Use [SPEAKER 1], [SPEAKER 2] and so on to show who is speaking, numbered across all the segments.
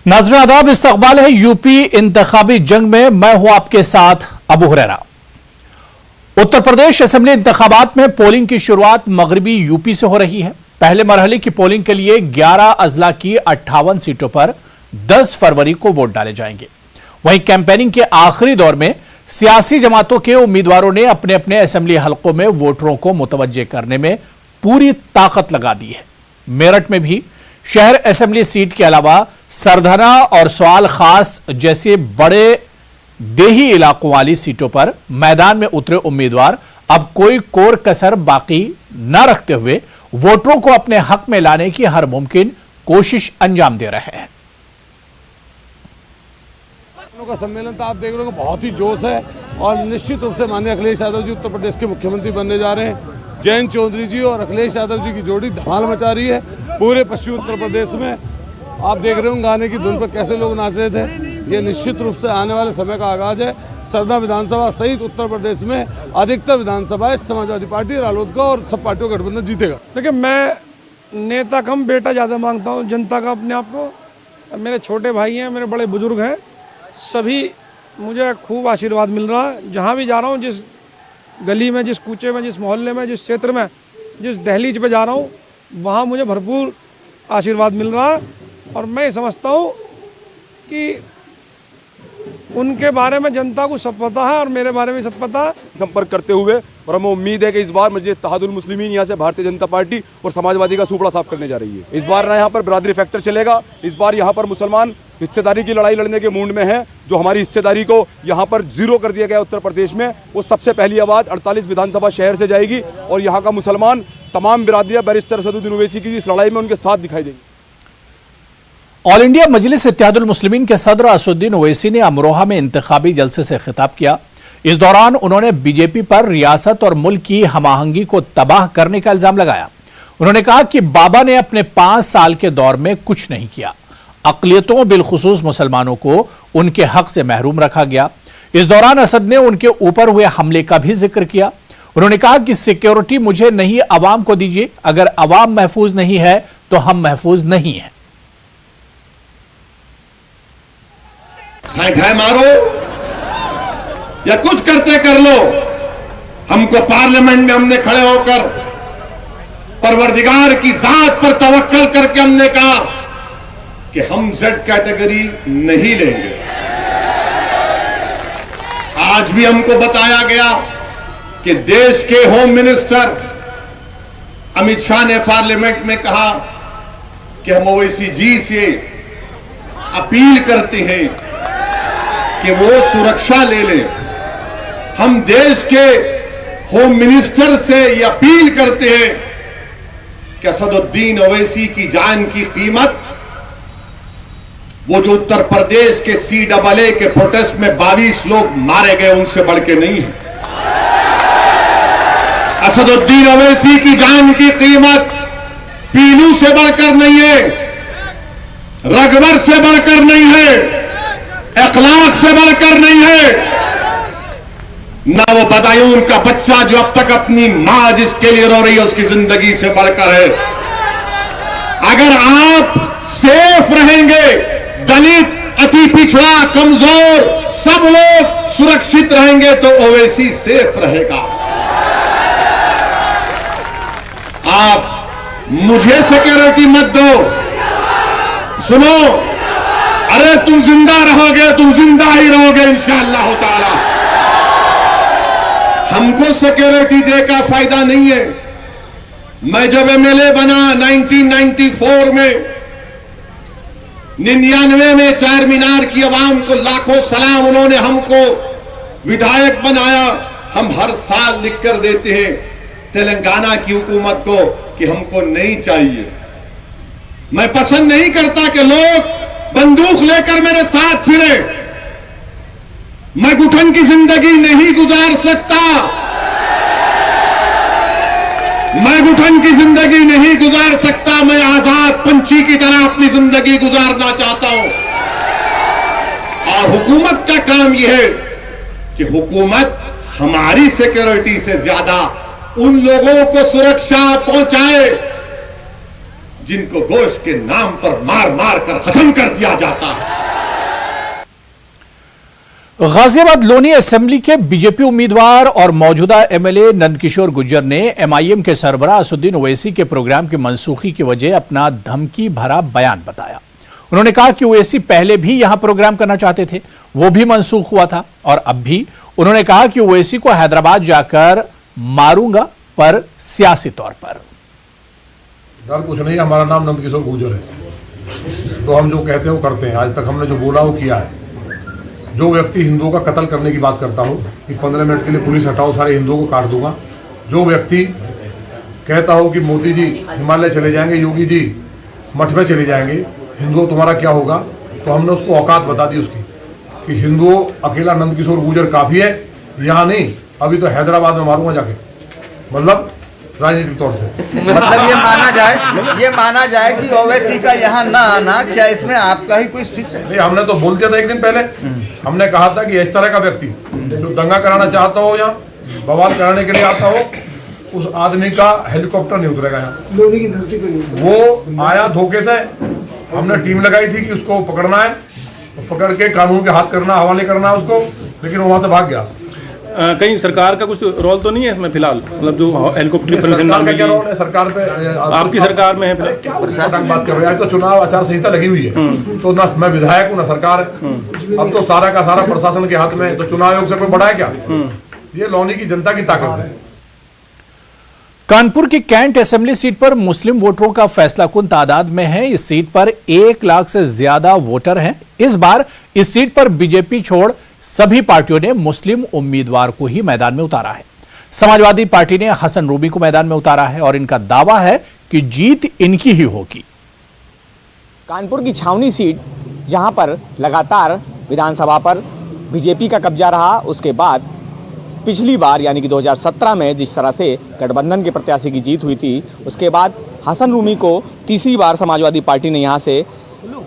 [SPEAKER 1] नाज़रीन आदाब, इस्तक़बाल है यूपी इंतखाबी जंग में। मैं हूं आपके साथ अबू हुरैरा। उत्तर प्रदेश असेंबली इंतखाबात में पोलिंग की शुरुआत मगरबी यूपी से हो रही है। पहले मरहले की पोलिंग के लिए 11 अजला की 58 सीटों पर 10 फरवरी को वोट डाले जाएंगे। वहीं कैंपेनिंग के आखिरी दौर में सियासी जमातों के उम्मीदवारों ने अपने अपने असेंबली हलकों में वोटरों को मुतवज्जे करने में पूरी ताकत लगा दी है। मेरठ में भी शहर असेंबली सीट के अलावा सरधना और सवाल खास जैसे बड़े देही इलाकों वाली सीटों पर मैदान में उतरे उम्मीदवार अब कोई कोर कसर बाकी न रखते हुए वोटरों को अपने हक में लाने की हर मुमकिन कोशिश अंजाम दे रहे हैं।
[SPEAKER 2] का सम्मेलन तो आप देख रहे हो बहुत ही जोश है और निश्चित रूप से माननीय अखिलेश यादव जी उत्तर प्रदेश के मुख्यमंत्री बनने जा रहे हैं। जयंत चौधरी जी और अखिलेश यादव जी की जोड़ी धमाल मचा रही है पूरे पश्चिमी उत्तर प्रदेश में। आप देख रहे हो गाने की धुन पर कैसे लोग नाच रहे थे। ये निश्चित रूप से आने वाले समय का आगाज है। सरदा विधानसभा सहित उत्तर प्रदेश में अधिकतर विधानसभाएं समाजवादी पार्टी, रालोद और सब पार्टियों का गठबंधन जीतेगा।
[SPEAKER 3] देखिए, मैं नेता कम बेटा ज़्यादा मांगता हूँ जनता का अपने आप को। मेरे छोटे भाई हैं, मेरे बड़े बुजुर्ग हैं, सभी मुझे खूब आशीर्वाद मिल रहा है। जहाँ भी जा रहा हूँ, जिस गली में, जिस कूचे में, जिस मोहल्ले में, जिस क्षेत्र में, जिस दहलीज पे जा रहा हूँ, वहाँ मुझे भरपूर आशीर्वाद मिल रहा है। और मैं समझता हूँ कि उनके बारे में जनता को सब पता है और मेरे बारे में सब पता है।
[SPEAKER 4] संपर्क करते हुए और हमें उम्मीद है कि इस बार मस्जिद इत्तेहादुल मुस्लिमीन यहाँ से भारतीय जनता पार्टी और समाजवादी का सुपड़ा साफ करने जा रही है। इस बार ना यहाँ पर बिरादरी फैक्टर चलेगा। इस बार यहाँ पर मुसलमान हिस्सेदारी की लड़ाई लड़ने के मूड में है। जो हमारी हिस्सेदारी को यहाँ पर जीरो कर दिया गया उत्तर प्रदेश में, वो सबसे पहली आवाज़ 48 विधानसभा शहर से जाएगी और यहाँ का मुसलमान तमाम बिरादरियाँ बैरिस्टर असदुद्दीन ओवैसी की इस लड़ाई में उनके साथ दिखाई देंगी।
[SPEAKER 1] ऑल इंडिया मजलिस इत्तेहादुल मुस्लिमीन के सदर असदुद्दीन ओवैसी ने अमरोहा में इंतखाबी जलसे से खिताब किया। इस दौरान उन्होंने बीजेपी पर रियासत और मुल्क की हमाहंगी को तबाह करने का इल्जाम लगाया। उन्होंने कहा कि बाबा ने अपने 5 साल के दौर में कुछ नहीं किया। अक़लियतों बिलखुसूस मुसलमानों को उनके हक से महरूम रखा गया। इस दौरान असद ने उनके ऊपर हुए हमले का भी जिक्र किया। उन्होंने कहा कि सिक्योरिटी मुझे नहीं, अवाम को दीजिए। अगर अवाम महफूज नहीं है तो हम महफूज नहीं हैं।
[SPEAKER 5] ठाए मारो या कुछ करते कर लो, हमको पार्लियामेंट में हमने खड़े होकर परवरदिगार की जात पर तवक्कल करके हमने कहा कि हम जेड कैटेगरी नहीं लेंगे। आज भी हमको बताया गया कि देश के होम मिनिस्टर अमित शाह ने पार्लियामेंट में कहा कि हम ओवैसी जी से अपील करते हैं कि वो सुरक्षा ले लें। हम देश के होम मिनिस्टर से ये अपील करते हैं कि असदुद्दीन ओवैसी की जान की कीमत वो जो उत्तर प्रदेश के CAA के प्रोटेस्ट में 22 लोग मारे गए उनसे बढ़ के नहीं है। असदुद्दीन ओवैसी की जान की कीमत पीलू से बढ़कर नहीं है, रगबर से बढ़कर नहीं है, अखलाक से बढ़कर नहीं है, ना वो बदायूं का बच्चा जो अब तक अपनी मां जिसके लिए रो रही है उसकी जिंदगी से बढ़कर है। अगर आप सेफ रहेंगे, दलित, अति पिछड़ा, कमजोर सब लोग सुरक्षित रहेंगे तो ओवैसी सेफ रहेगा। आप मुझे सिक्योरिटी मत दो। सुनो, अरे तुम जिंदा रहोगे, तुम जिंदा ही रहोगे इंशाअल्लाह ताला। हमको सिक्योरिटी देकर फायदा नहीं है। मैं जब MLA बना 1994 में, 99 में चार मीनार की आवाम को लाखों सलाम, उन्होंने हमको विधायक बनाया। हम हर साल लिख कर देते हैं तेलंगाना की हुकूमत को कि हमको नहीं चाहिए। मैं पसंद नहीं करता कि लोग बंदूक लेकर मेरे साथ फिरे। मैं घुटन की जिंदगी नहीं गुजार सकता। मैं घुटन की जिंदगी नहीं गुजार सकता। मैं आजाद पंछी की तरह अपनी जिंदगी गुजारना चाहता हूं। और हुकूमत का काम यह है कि हुकूमत हमारी सिक्योरिटी से ज्यादा उन लोगों को सुरक्षा पहुंचाए जिनको गोश्त के नाम पर मार मार कर खत्म कर दिया जाता है।
[SPEAKER 1] गाजियाबाद लोनी असेंबली के बीजेपी उम्मीदवार और मौजूदा एमएलए नंदकिशोर गुर्जर ने एमआईएम के सरबराह असदुद्दीन ओवैसी के प्रोग्राम की मनसूखी की वजह अपना धमकी भरा बयान बताया। उन्होंने कहा कि ओवैसी पहले भी यहां प्रोग्राम करना चाहते थे, वो भी मनसूख हुआ था, और अब भी उन्होंने कहा कि ओवैसी को हैदराबाद जाकर मारूंगा, पर सियासी तौर पर।
[SPEAKER 6] डर कुछ नहीं, हमारा नाम नंदकिशोर गुर्जर है, तो हम जो कहते हैं वो करते हैं। आज तक हमने जो बोला वो किया है। जो व्यक्ति हिंदुओं का कत्ल करने की बात करता हो कि 15 मिनट के लिए पुलिस हटाओ, सारे हिंदुओं को काट दूंगा। जो व्यक्ति कहता हो कि मोदी जी हिमालय चले जाएंगे, योगी जी मठ में चले जाएंगे, हिंदुओं तुम्हारा क्या होगा, तो हमने उसको औकात बता दी उसकी कि हिंदुओं अकेला नंदकिशोर गुर्जर काफ़ी है, यहाँ नहीं, अभी तो हैदराबाद में मारूंगा जाके, मतलब राजनीतिक तौर से।
[SPEAKER 7] मतलब ये माना जाए कि ओवैसी का यहाँ ना आना, क्या इसमें आपका ही कोई स्विच है?
[SPEAKER 6] नहीं, हमने तो बोल दिया था एक दिन पहले। हमने कहा था कि इस तरह का व्यक्ति जो दंगा कराना चाहता हो या बवाल कराने के लिए आता हो, उस आदमी का हेलीकॉप्टर नहीं उतरेगा यहाँ लोनी की धरती पे। वो आया धोखे से, हमने टीम लगाई थी कि उसको पकड़ना है, पकड़ के कानून के हाथ करना, हवाले करना है उसको, लेकिन वहां से भाग गया।
[SPEAKER 8] कहीं सरकार का कुछ रोल तो नहीं है इसमें फिलहाल, मतलब जो हेलीकॉप्टर की
[SPEAKER 6] सरकार का क्या रोल है? सरकार पे
[SPEAKER 8] आपकी सरकार में है फिलहाल?
[SPEAKER 6] क्या बात कर रहे हैं? आज तो चुनाव आचार संहिता लगी हुई है, तो ना मैं विधायक हूँ ना सरकार है। अब तो सारा का सारा प्रशासन के हाथ में है, तो चुनाव आयोग से कोई बड़ा है क्या? ये लौनी की जनता की ताकत है।
[SPEAKER 1] कानपुर की कैंट असेंबली सीट पर मुस्लिम वोटरों का फैसलाकुन तादाद में है। इस सीट पर 1 लाख से ज्यादा वोटर हैं। इस बार इस सीट पर बीजेपी छोड़ सभी पार्टियों ने मुस्लिम उम्मीदवार को ही मैदान में उतारा है। समाजवादी पार्टी ने हसन रूमी को मैदान में उतारा है और इनका दावा है कि जीत इनकी ही होगी।
[SPEAKER 9] कानपुर की छावनी सीट, जहां पर लगातार विधानसभा पर बीजेपी का कब्जा रहा, उसके बाद पिछली बार यानी कि 2017 में जिस तरह से गठबंधन के प्रत्याशी की जीत हुई थी, उसके बाद हसन रूमी को तीसरी बार समाजवादी पार्टी ने यहां से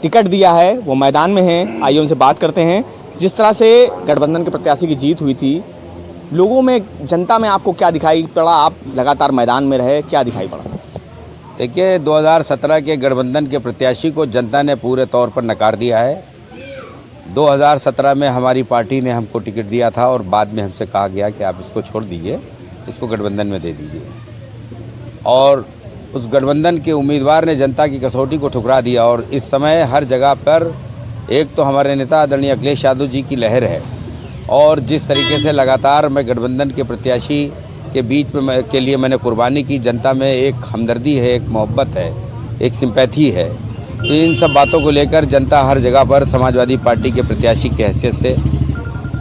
[SPEAKER 9] टिकट दिया है। वो मैदान में हैं, आइए उनसे बात करते हैं। जिस तरह से गठबंधन के प्रत्याशी की जीत हुई थी, लोगों में, जनता में आपको क्या दिखाई पड़ा? आप लगातार मैदान में रहे, क्या दिखाई पड़ा?
[SPEAKER 10] देखिए, 2017 के गठबंधन के प्रत्याशी को जनता ने पूरे तौर पर नकार दिया है। 2017 में हमारी पार्टी ने हमको टिकट दिया था और बाद में हमसे कहा गया कि आप इसको छोड़ दीजिए, इसको गठबंधन में दे दीजिए, और उस गठबंधन के उम्मीदवार ने जनता की कसौटी को ठुकरा दिया। और इस समय हर जगह पर एक तो हमारे नेता आदरणीय अखिलेश यादव जी की लहर है, और जिस तरीके से लगातार मैं गठबंधन के प्रत्याशी के बीच में के लिए मैंने कुर्बानी की, जनता में एक हमदर्दी है, एक मोहब्बत है, एक सिंपैथी है। तो इन सब बातों को लेकर जनता हर जगह पर समाजवादी पार्टी के प्रत्याशी की हैसियत से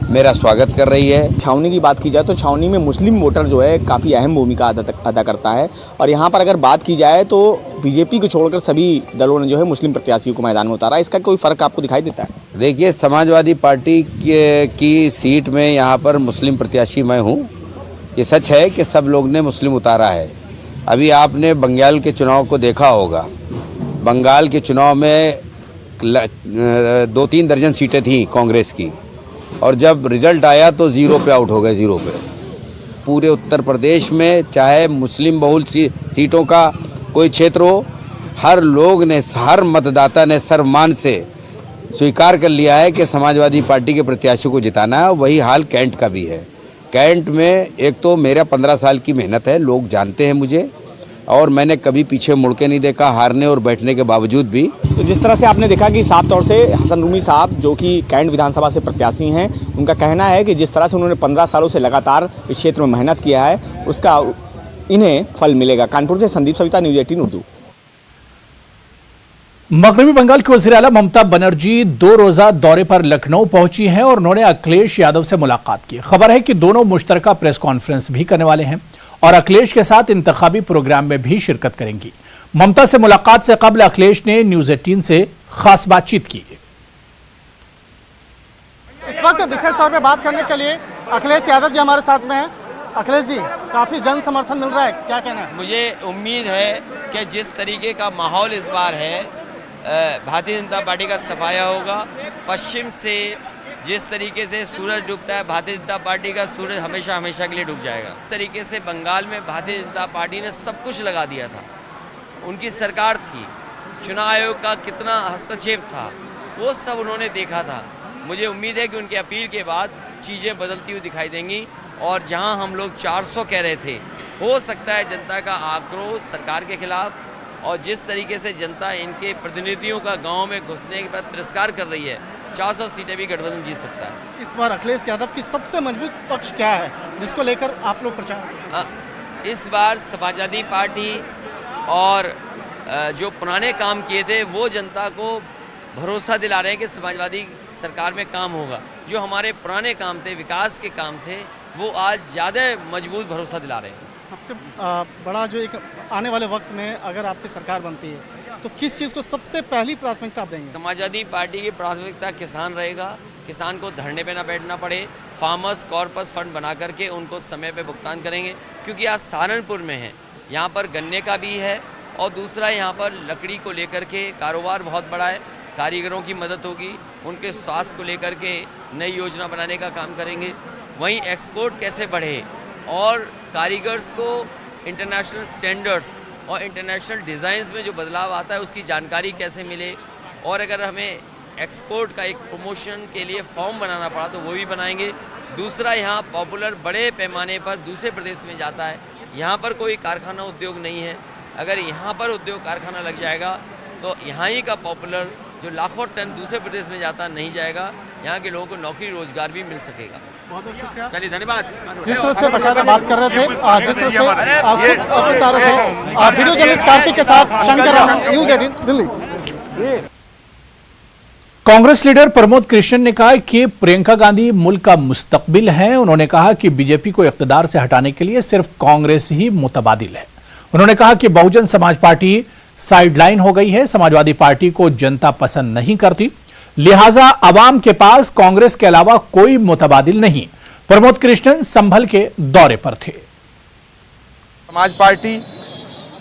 [SPEAKER 10] मेरा स्वागत कर रही है।
[SPEAKER 9] छावनी की बात की जाए तो छावनी में मुस्लिम वोटर जो है काफ़ी अहम भूमिका अदा करता है, और यहाँ पर अगर बात की जाए तो बीजेपी को छोड़कर सभी दलों ने जो है मुस्लिम प्रत्याशियों को मैदान में उतारा। इसका कोई फ़र्क आपको दिखाई देता है?
[SPEAKER 10] देखिए, समाजवादी पार्टी की सीट में यहाँ पर मुस्लिम प्रत्याशी मैं हूँ। ये सच है कि सब लोग ने मुस्लिम उतारा है। अभी आपने बंगाल के चुनाव को देखा होगा। बंगाल के चुनाव में 2-3 दर्जन सीटें थी कांग्रेस की, और जब रिजल्ट आया तो 0 पे आउट हो गए, 0 पे। पूरे उत्तर प्रदेश में चाहे मुस्लिम बहुल सीटों का कोई क्षेत्र हो, हर लोग ने, हर मतदाता ने सर्वमान से स्वीकार कर लिया है कि समाजवादी पार्टी के प्रत्याशी को जिताना है। वही हाल कैंट का भी है। कैंट में एक तो मेरा 15 साल की मेहनत है, लोग जानते हैं मुझे, और मैंने कभी पीछे मुड़ के नहीं देखा, हारने और बैठने के बावजूद भी।
[SPEAKER 9] तो जिस तरह से आपने देखा कि साफ तौर से हसन रूमी साहब, जो कि कैंट विधानसभा से प्रत्याशी हैं, उनका कहना है कि जिस तरह से उन्होंने 15 सालों से लगातार इस क्षेत्र में मेहनत किया है, उसका इन्हें फल मिलेगा। कानपुर से संदीप सविता, न्यूज़ 18 उर्दू।
[SPEAKER 1] मगरबी बंगाल की वज़ीर आला ममता बनर्जी 2 रोजा दौरे पर लखनऊ पहुंची हैं और उन्होंने अखिलेश यादव से मुलाकात की। खबर है कि दोनों मुश्तरका प्रेस कॉन्फ्रेंस भी करने वाले हैं और अखिलेश के साथ इंतखाबी प्रोग्राम में भी शिरकत करेंगी। ममता से मुलाकात से कबल अखिलेश ने न्यूज़ 18 से खास बातचीत की।
[SPEAKER 11] इस वक्त विशेष तौर पे बात करने के लिए अखिलेश यादव जी हमारे साथ में हैं। अखिलेश जी, काफ़ी जन समर्थन मिल रहा है, क्या कहना है?
[SPEAKER 12] मुझे उम्मीद है कि जिस तरीके का माहौल इस बार है, भारतीय जनता पार्टी का सफाया होगा। पश्चिम से जिस तरीके से सूरज डूबता है, भारतीय जनता पार्टी का सूरज हमेशा हमेशा के लिए डूब जाएगा। इस तरीके से बंगाल में भारतीय जनता पार्टी ने सब कुछ लगा दिया था उनकी सरकार थी, चुनाव आयोग का कितना हस्तक्षेप था, वो सब उन्होंने देखा था। मुझे उम्मीद है कि उनकी अपील के बाद चीज़ें बदलती हुई दिखाई देंगी और जहां हम लोग 400 कह रहे थे, हो सकता है जनता का आक्रोश सरकार के खिलाफ और जिस तरीके से जनता इनके प्रतिनिधियों का गांव में घुसने के बाद तिरस्कार कर रही है, 400 सीटें भी गठबंधन जीत सकता है।
[SPEAKER 11] इस बार अखिलेश यादव की सबसे मजबूत पक्ष क्या है जिसको लेकर आप लोग प्रचार?
[SPEAKER 12] इस बार समाजवादी पार्टी और जो पुराने काम किए थे वो जनता को भरोसा दिला रहे हैं कि समाजवादी सरकार में काम होगा। जो हमारे पुराने काम थे, विकास के काम थे, वो आज ज़्यादा मजबूत भरोसा दिला रहे हैं।
[SPEAKER 11] सबसे बड़ा जो एक आने वाले वक्त में अगर आपकी सरकार बनती है तो किस चीज़ को सबसे पहली प्राथमिकता आप देंगे?
[SPEAKER 12] समाजवादी पार्टी की प्राथमिकता किसान रहेगा। किसान को धरने पे ना बैठना पड़े, फार्मर्स कॉर्पस फंड बना करके उनको समय पे भुगतान करेंगे, क्योंकि आज सहारनपुर में है, यहाँ पर गन्ने का भी है और दूसरा यहाँ पर लकड़ी को लेकर के कारोबार बहुत बड़ा है। कारीगरों की मदद होगी, उनके स्वास्थ्य को लेकर के नई योजना बनाने का काम करेंगे। वहीं एक्सपोर्ट कैसे बढ़े और कारीगर्स को इंटरनेशनल स्टैंडर्ड्स और इंटरनेशनल डिज़ाइंस में जो बदलाव आता है उसकी जानकारी कैसे मिले, और अगर हमें एक्सपोर्ट का एक प्रमोशन के लिए फॉर्म बनाना पड़ा तो वो भी बनाएंगे। दूसरा, यहाँ पॉपुलर बड़े पैमाने पर दूसरे प्रदेश में जाता है, यहाँ पर कोई कारखाना उद्योग नहीं है। अगर यहाँ पर उद्योग कारखाना लग जाएगा तो यहाँ ही का पॉपुलर जो लाखों टन दूसरे प्रदेश में जाता नहीं जाएगा, यहाँ के लोगों को नौकरी रोजगार भी मिल सकेगा।
[SPEAKER 11] बहुत बहुत शुक्रिया।
[SPEAKER 12] चलिए, धन्यवाद।
[SPEAKER 11] जिस तरह से बकायदा बात कर रहे थे, जिस तरह से आप बता रहे थे, वीडियो जर्नलिस्ट कार्तिक के साथ शंकर राणा, न्यूज़ 18 दिल्ली।
[SPEAKER 1] कांग्रेस लीडर प्रमोद कृष्णन ने कहा कि प्रियंका गांधी मुल्क का मुस्तकबिल है। उन्होंने कहा कि बीजेपी को इख्तिदार से हटाने के लिए सिर्फ कांग्रेस ही मुतबादिल है। उन्होंने कहा कि बहुजन समाज पार्टी साइडलाइन हो गई है, समाजवादी पार्टी को जनता पसंद नहीं करती, लिहाजा अवाम के पास कांग्रेस के अलावा कोई मुतबादिल नहीं। प्रमोद कृष्णन संभल के दौरे पर थे।
[SPEAKER 13] समाज पार्टी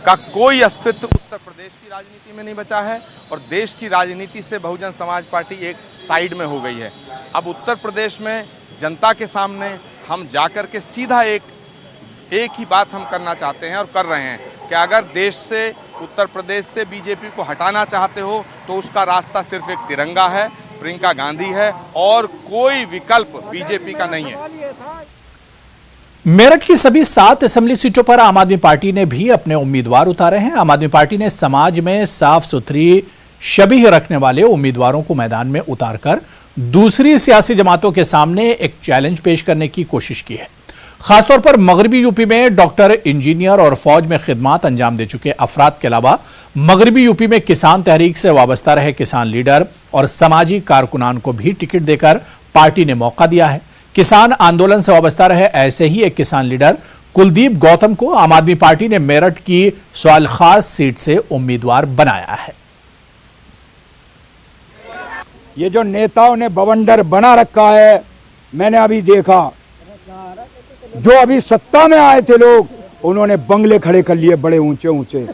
[SPEAKER 13] का कोई अस्तित्व उत्तर प्रदेश की राजनीति में नहीं बचा है और देश की राजनीति से बहुजन समाज पार्टी एक साइड में हो गई है। अब उत्तर प्रदेश में जनता के सामने हम जाकर के सीधा एक ही बात हम करना चाहते हैं और कर रहे हैं कि अगर देश से, उत्तर प्रदेश से बीजेपी को हटाना चाहते हो तो उसका रास्ता सिर्फ एक तिरंगा है, प्रियंका गांधी है, और कोई विकल्प बीजेपी का नहीं है।
[SPEAKER 1] मेरठ की सभी 7 असेंबली सीटों पर आम आदमी पार्टी ने भी अपने उम्मीदवार उतारे हैं। आम आदमी पार्टी ने समाज में साफ सुथरी शबीह रखने वाले उम्मीदवारों को मैदान में उतारकर दूसरी सियासी जमातों के सामने एक चैलेंज पेश करने की कोशिश की है। खासतौर पर मगरबी यूपी में डॉक्टर, इंजीनियर और फौज में खिदमात अंजाम दे चुके अफराद के अलावा मगरबी यूपी में किसान तहरीक से वाबस्ता रहे किसान लीडर और समाजी कारकुनान को भी टिकट देकर पार्टी ने मौका दिया है। किसान आंदोलन से वाबस्ता रहे ऐसे ही एक किसान लीडर कुलदीप गौतम को आम आदमी पार्टी ने मेरठ की स्वालखास सीट से उम्मीदवार बनाया है।
[SPEAKER 14] ये जो नेताओं ने बवंडर बना रखा है, मैंने अभी देखा, जो अभी सत्ता में आए थे लोग, उन्होंने बंगले खड़े कर लिए बड़े ऊंचे ऊंचे।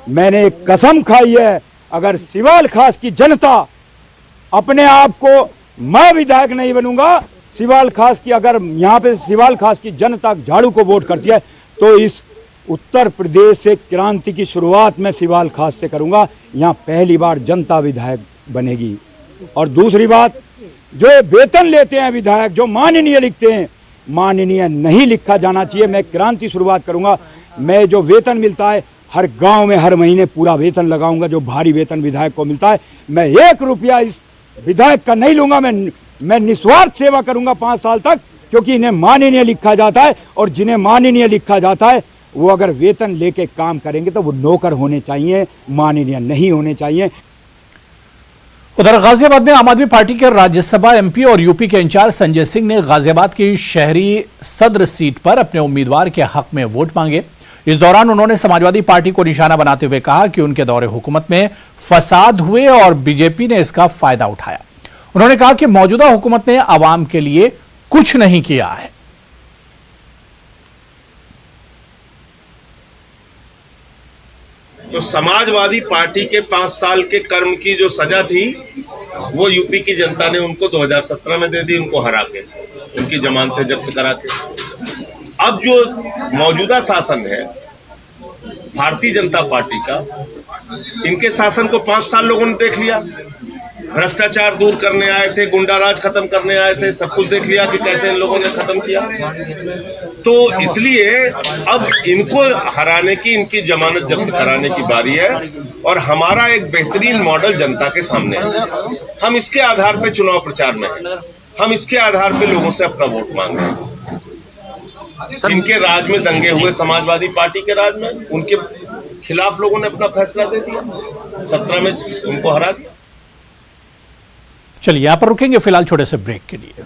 [SPEAKER 14] मैंने एक कसम खाई है, अगर सिवाल खास की जनता अपने आप को, मैं विधायक नहीं बनूंगा, सिवाल खास की, अगर यहाँ पे सिवाल खास की जनता झाड़ू को वोट करती है तो इस उत्तर प्रदेश से क्रांति की शुरुआत मैं सिवाल खास से करूंगा। यहाँ पहली बार जनता विधायक बनेगी। और दूसरी बात, जो वेतन लेते हैं विधायक, जो माननीय लिखते हैं, माननीय नहीं लिखा जाना चाहिए। मैं क्रांति शुरुआत करूंगा। मैं जो वेतन मिलता है हर गांव में हर महीने पूरा वेतन लगाऊंगा, जो भारी वेतन विधायक को मिलता है। मैं 1 रुपया इस विधायक का नहीं लूंगा। मैं निस्वार्थ सेवा करूंगा 5 साल तक, क्योंकि इन्हें माननीय लिखा जाता है और जिन्हें माननीय लिखा जाता है वो अगर वेतन लेके काम करेंगे तो वो नौकर होने चाहिए, माननीय नहीं होने चाहिए।
[SPEAKER 1] उधर गाजियाबाद में आम आदमी पार्टी के राज्यसभा एमपी और यूपी के इंचार्ज संजय सिंह ने गाजियाबाद की शहरी सदर सीट पर अपने उम्मीदवार के हक में वोट मांगे। इस दौरान उन्होंने समाजवादी पार्टी को निशाना बनाते हुए कहा कि उनके दौरे हुकूमत में फसाद हुए और बीजेपी ने इसका फायदा उठाया। उन्होंने कहा कि मौजूदा हुकूमत ने आवाम के लिए कुछ नहीं किया है।
[SPEAKER 15] तो समाजवादी पार्टी के 5 साल के कर्म की जो सजा थी वो यूपी की जनता ने उनको 2017 में दे दी, उनको हरा के, उनकी जमानतें जब्त करा के। अब जो मौजूदा शासन है भारतीय जनता पार्टी का, इनके शासन को 5 साल लोगों ने देख लिया, भ्रष्टाचार दूर करने आए थे, गुंडाराज खत्म करने आए थे, सब कुछ देख लिया कि कैसे इन लोगों ने खत्म किया। तो इसलिए अब इनको हराने की, इनकी जमानत जब्त कराने की बारी है और हमारा एक बेहतरीन मॉडल जनता के सामने है। हम इसके आधार पे चुनाव प्रचार में हैं, हम इसके आधार पे लोगों से अपना वोट मांग रहे हैं। इनके राज में दंगे हुए, समाजवादी पार्टी के राज में, उनके खिलाफ लोगों ने अपना फैसला दे दिया, 17 में उनको हरा दिया।
[SPEAKER 1] चलिए यहां पर रुकेंगे फिलहाल छोटे से ब्रेक के लिए।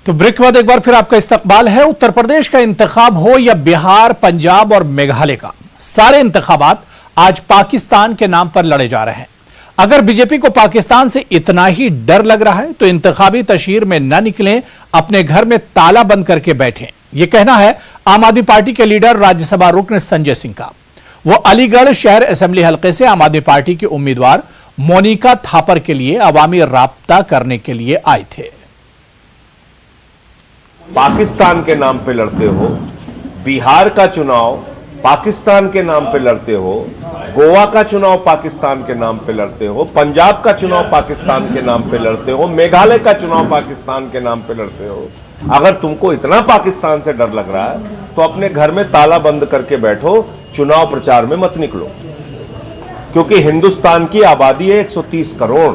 [SPEAKER 1] तो ब्रेक के बाद एक बार फिर आपका इस्तकबाल है। उत्तर प्रदेश का इंतखाब हो या बिहार, पंजाब और मेघालय का, सारे इंतखाबात आज पाकिस्तान के नाम पर लड़े जा रहे हैं। अगर बीजेपी को पाकिस्तान से इतना ही डर लग रहा है तो इंतखाबी तशहीर में न निकलें, अपने घर में ताला बंद करके बैठें। यह कहना है आम आदमी पार्टी के लीडर राज्यसभा रुकन संजय सिंह का। वो अलीगढ़ शहर असेंबली हलके से आम आदमी पार्टी की उम्मीदवार मोनिका थापर के लिए अवामी राब्ता करने के लिए आए थे।
[SPEAKER 16] पाकिस्तान के नाम पे लड़ते हो, बिहार का चुनाव पाकिस्तान के नाम पे लड़ते हो, गोवा का चुनाव पाकिस्तान के नाम पे लड़ते हो, पंजाब का चुनाव पाकिस्तान के नाम पे लड़ते हो, मेघालय का चुनाव पाकिस्तान के नाम पे लड़ते हो। अगर तुमको इतना पाकिस्तान से डर लग रहा है तो अपने घर में ताला बंद करके बैठो, चुनाव प्रचार में मत निकलो। क्योंकि हिंदुस्तान की आबादी है 130 करोड़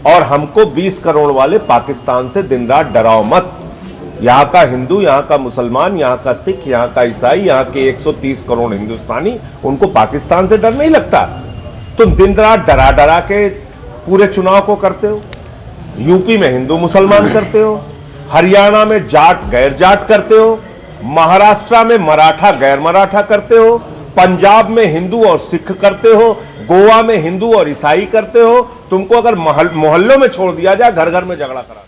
[SPEAKER 16] और हमको 20 करोड़ वाले पाकिस्तान से दिन रात डराओ मत। यहाँ का हिंदू, यहाँ का मुसलमान, यहाँ का सिख, यहाँ का ईसाई, यहाँ के 130 करोड़ हिंदुस्तानी, उनको पाकिस्तान से डर नहीं लगता। तुम दिन रात डरा डरा के पूरे चुनाव को करते हो। यूपी में हिंदू मुसलमान करते हो, हरियाणा में जाट गैर जाट करते हो, महाराष्ट्र में मराठा गैर मराठा करते हो, पंजाब में हिंदू और सिख करते हो, गोवा में हिंदू और ईसाई करते हो। तुमको अगर मोहल्लों में छोड़ दिया जाए, घर घर में झगड़ा करा।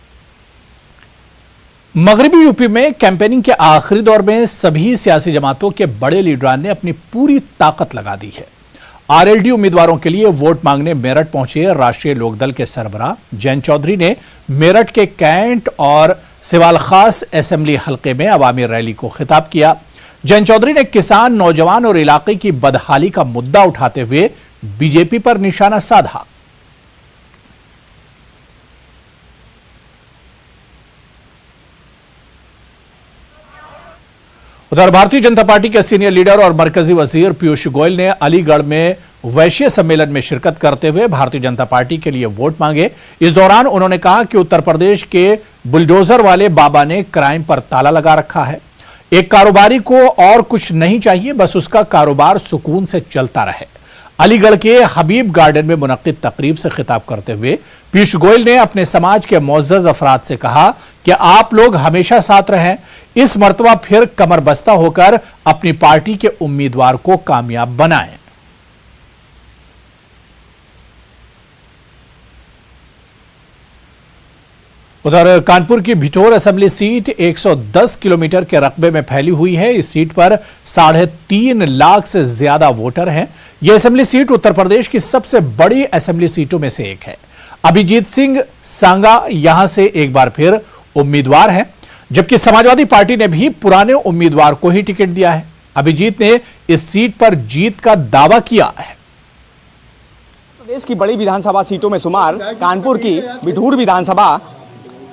[SPEAKER 1] मगरबी यूपी में कैंपेनिंग के आखिरी दौर में सभी सियासी जमातों के बड़े लीडरान ने अपनी पूरी ताकत लगा दी है। आरएलडी उम्मीदवारों के लिए वोट मांगने मेरठ पहुंचे राष्ट्रीय लोकदल के सरबराह जयंत चौधरी ने मेरठ के कैंट और सिवाल खास असेंबली हलके में अवामी रैली को खिताब किया। जयंत चौधरी ने किसान, नौजवान और इलाके की बदहाली का मुद्दा उठाते हुए बीजेपी पर निशाना साधा। उधर भारतीय जनता पार्टी के सीनियर लीडर और मरकजी वजीर पीयूष गोयल ने अलीगढ़ में वैश्य सम्मेलन में शिरकत करते हुए भारतीय जनता पार्टी के लिए वोट मांगे। इस दौरान उन्होंने कहा कि उत्तर प्रदेश के बुलडोजर वाले बाबा ने क्राइम पर ताला लगा रखा है। एक कारोबारी को और कुछ नहीं चाहिए, बस उसका कारोबार सुकून से चलता रहे। अलीगढ़ के हबीब गार्डन में मुनक्किद तकरीब से खिताब करते हुए पीयूष गोयल ने अपने समाज के मुअज़्ज़ज़ अफराद से कहा कि आप लोग हमेशा साथ रहें, इस मर्तबा फिर कमर बस्ता होकर अपनी पार्टी के उम्मीदवार को कामयाब बनाएं। उधर कानपुर की भिठोर असेंबली सीट 110 किलोमीटर के रकबे में फैली हुई है। इस सीट पर 3.5 लाख से ज्यादा वोटर हैं। यह असेंबली सीट उत्तर प्रदेश की सबसे बड़ी असेंबली सीटों में से एक है। अभिजीत सिंह सांगा यहां से एक बार फिर उम्मीदवार हैं, जबकि समाजवादी पार्टी ने भी पुराने उम्मीदवार को ही टिकट दिया है। अभिजीत ने इस सीट पर जीत का दावा किया है।
[SPEAKER 9] प्रदेश की बड़ी विधानसभा सीटों में शुमार कानपुर की भिठूर विधानसभा,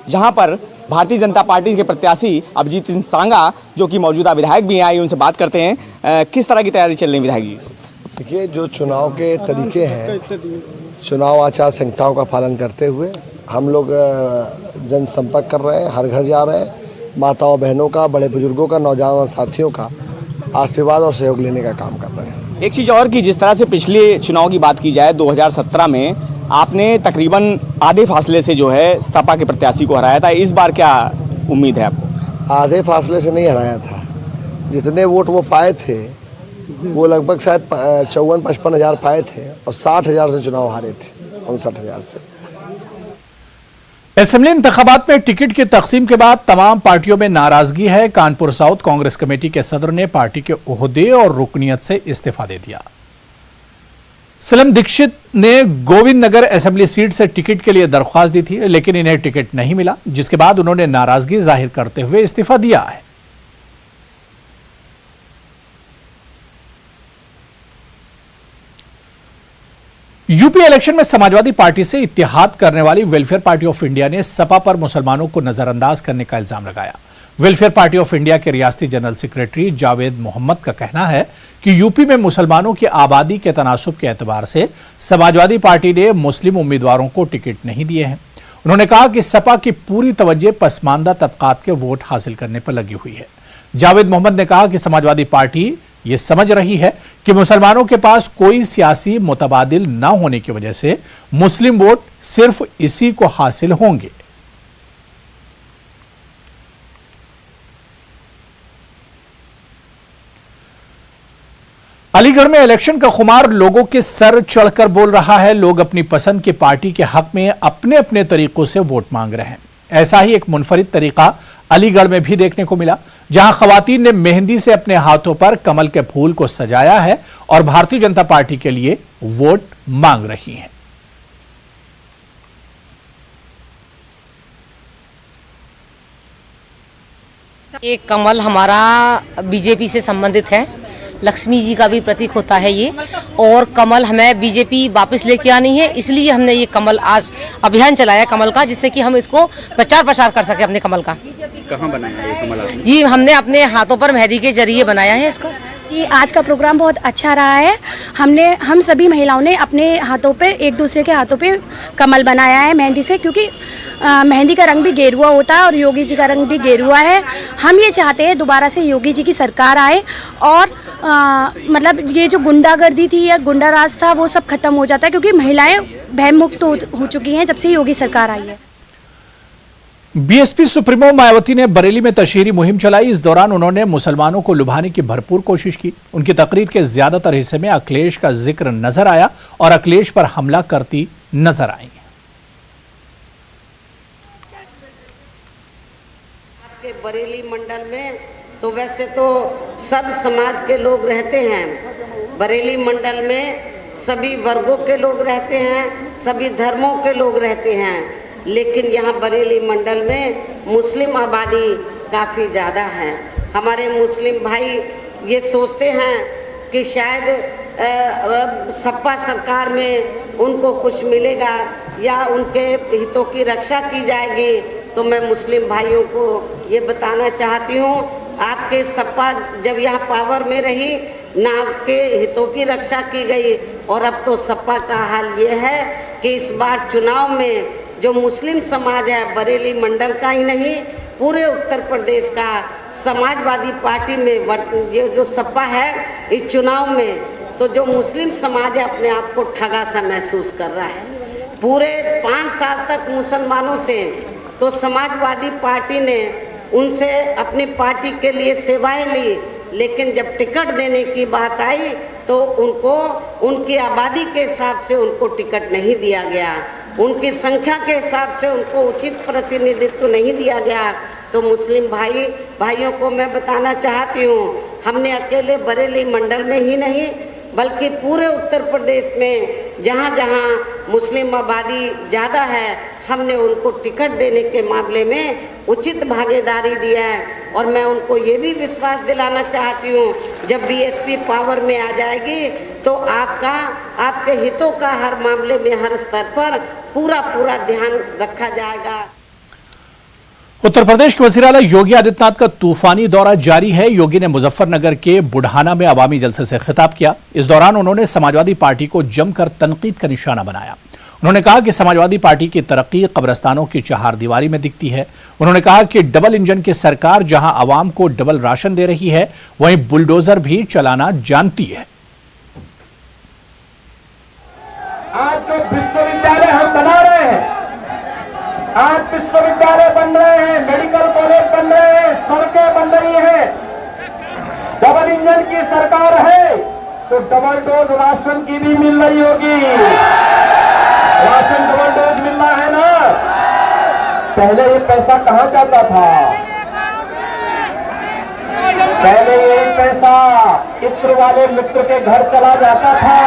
[SPEAKER 9] जहां पर भारतीय जनता पार्टी के प्रत्याशी अभिजीत सिंह सांगा जो कि मौजूदा विधायक भी आए, उनसे बात करते हैं। किस तरह की तैयारी चल रही है विधायक जी?
[SPEAKER 17] देखिए, जो चुनाव के तरीके हैं, चुनाव आचार संहिताओं का पालन करते हुए हम लोग जनसंपर्क कर रहे हैं, हर घर जा रहे हैं, माताओं बहनों का, बड़े बुजुर्गों का, नौजवान साथियों का आशीर्वाद और सहयोग लेने का काम कर रहे हैं।
[SPEAKER 9] एक चीज़ और कि जिस तरह से पिछले चुनाव की बात की जाए 2017 में आपने तकरीबन आधे फासले से जो है सपा के प्रत्याशी को हराया था, इस बार क्या उम्मीद है आपको?
[SPEAKER 17] आधे फासले से नहीं हराया था, जितने वोट वो पाए थे वो लगभग शायद 54-55 हज़ार पाए थे और 60 हज़ार से चुनाव हारे थे, 59 हज़ार से।
[SPEAKER 1] असेंबली इंतखाबात में टिकट की तकसीम के बाद तमाम पार्टियों में नाराजगी है। कानपुर साउथ कांग्रेस कमेटी के सदर ने पार्टी के ओहदे और रुकनियत से इस्तीफा दे दिया। सलम दीक्षित ने गोविंद नगर असेंबली सीट से टिकट के लिए दरख्वास्त दी थी, लेकिन इन्हें टिकट नहीं मिला, जिसके बाद उन्होंने नाराजगी जाहिर करते हुए इस्तीफा दिया है। यूपी इलेक्शन में समाजवादी पार्टी से इत्तेहाद करने वाली वेलफेयर पार्टी ऑफ इंडिया ने सपा पर मुसलमानों को नजरअंदाज करने का इल्जाम लगाया। वेलफेयर पार्टी ऑफ इंडिया के रियासती जनरल सेक्रेटरी जावेद मोहम्मद का कहना है कि यूपी में मुसलमानों की आबादी के तनासुब के एतबार से समाजवादी पार्टी ने मुस्लिम उम्मीदवारों को टिकट नहीं दिए हैं। उन्होंने कहा कि सपा की पूरी तवज्जो पसमानदा तबकात के वोट हासिल करने पर लगी हुई है। जावेद मोहम्मद ने कहा कि समाजवादी पार्टी ये समझ रही है कि मुसलमानों के पास कोई सियासी मुतबादिल न होने की वजह से मुस्लिम वोट सिर्फ इसी को हासिल होंगे। अलीगढ़ में इलेक्शन का खुमार लोगों के सर चढ़कर बोल रहा है। लोग अपनी पसंद की पार्टी के हक में अपने अपने तरीकों से वोट मांग रहे हैं। ऐसा ही एक मुनफरिद तरीका अलीगढ़ में भी देखने को मिला, जहां खवातीन ने मेहंदी से अपने हाथों पर कमल के फूल को सजाया है और भारतीय जनता पार्टी के लिए वोट मांग रही हैं।
[SPEAKER 18] ये कमल हमारा बीजेपी से संबंधित है, लक्ष्मी जी का भी प्रतीक होता है ये, और कमल हमें बीजेपी वापस लेके आनी है, इसलिए हमने ये कमल आज अभियान चलाया कमल का, जिससे कि हम इसको प्रचार प्रसार कर सके अपने कमल का।
[SPEAKER 19] कहाँ बनाया ये कमल आपने?
[SPEAKER 18] जी हमने अपने हाथों पर मेहंदी के जरिए बनाया है इसको।
[SPEAKER 20] ये आज का प्रोग्राम बहुत अच्छा रहा है। हम सभी महिलाओं ने अपने हाथों पे, एक दूसरे के हाथों पे कमल बनाया है मेहंदी से, क्योंकि मेहंदी का रंग भी गेरुआ होता है और योगी जी का रंग भी गेरुआ है। हम ये चाहते हैं दोबारा से योगी जी की सरकार आए और मतलब ये जो गुंडागर्दी थी या गुंडा राज था वो सब खत्म हो जाता है, क्योंकि महिलाएं भयमुक्त हो चुकी हैं जब से योगी सरकार आई है।
[SPEAKER 1] बीएसपी सुप्रीमो मायावती ने बरेली में तशहीरी मुहिम चलाई। इस दौरान उन्होंने मुसलमानों को लुभाने की भरपूर कोशिश की। उनकी तकरीर के ज्यादातर हिस्से में अखिलेश का जिक्र नजर आया और अखिलेश पर हमला करती नजर आई।
[SPEAKER 21] आपके बरेली मंडल में तो वैसे तो सब समाज के लोग रहते हैं। बरेली मंडल में सभी वर्गों के लोग रहते हैं, सभी धर्मों के लोग रहते हैं, लेकिन यहाँ बरेली मंडल में मुस्लिम आबादी काफ़ी ज़्यादा है। हमारे मुस्लिम भाई ये सोचते हैं कि शायद सपा सरकार में उनको कुछ मिलेगा या उनके हितों की रक्षा की जाएगी। तो मैं मुस्लिम भाइयों को ये बताना चाहती हूँ, आपके सपा जब यहाँ पावर में रही ना आपके हितों की रक्षा की गई, और अब तो सपा का हाल ये है कि इस बार चुनाव में जो मुस्लिम समाज है, बरेली मंडल का ही नहीं पूरे उत्तर प्रदेश का, समाजवादी पार्टी में ये जो सपा है इस चुनाव में, तो जो मुस्लिम समाज है अपने आप को ठगा सा महसूस कर रहा है। पूरे 5 साल तक मुसलमानों से तो समाजवादी पार्टी ने उनसे अपनी पार्टी के लिए सेवाएं ली, लेकिन जब टिकट देने की बात आई तो उनको उनकी आबादी के हिसाब से उनको टिकट नहीं दिया गया, उनकी संख्या के हिसाब से उनको उचित प्रतिनिधित्व नहीं दिया गया। तो मुस्लिम भाइयों को मैं बताना चाहती हूँ, हमने अकेले बरेली मंडल में ही नहीं बल्कि पूरे उत्तर प्रदेश में जहाँ जहाँ मुस्लिम आबादी ज़्यादा है हमने उनको टिकट देने के मामले में उचित भागीदारी दिया है। और मैं उनको ये भी विश्वास दिलाना चाहती हूँ, जब बीएसपी पावर में आ जाएगी तो आपके हितों का हर मामले में हर स्तर पर पूरा ध्यान रखा जाएगा।
[SPEAKER 1] उत्तर प्रदेश के वज़ीर आला योगी आदित्यनाथ का तूफानी दौरा जारी है। योगी ने मुजफ्फरनगर के बुढ़ाना में अवामी जलसे से खिताब किया। इस दौरान उन्होंने समाजवादी पार्टी को जमकर तनकीद का निशाना बनाया। उन्होंने कहा कि समाजवादी पार्टी की तरक्की कब्रिस्तानों की चहारदीवारी में दिखती है। उन्होंने कहा कि डबल इंजन की सरकार जहां आवाम को डबल राशन दे रही है, वहीं बुलडोजर भी चलाना जानती है।
[SPEAKER 22] आज जो विश्वविद्यालय हम बना रहे हैं, आज विश्वविद्यालय बन रहे हैं, मेडिकल कॉलेज बन रहे हैं, सड़कें बन रही हैं, डबल इंजन की सरकार है तो डबल डोज राशन की भी मिल रही होगी। राशन डबल डोज मिल रहा है ना, पहले ये पैसा कहाँ जाता था? पहले ये पैसा इत्र वाले मित्र के घर चला जाता था।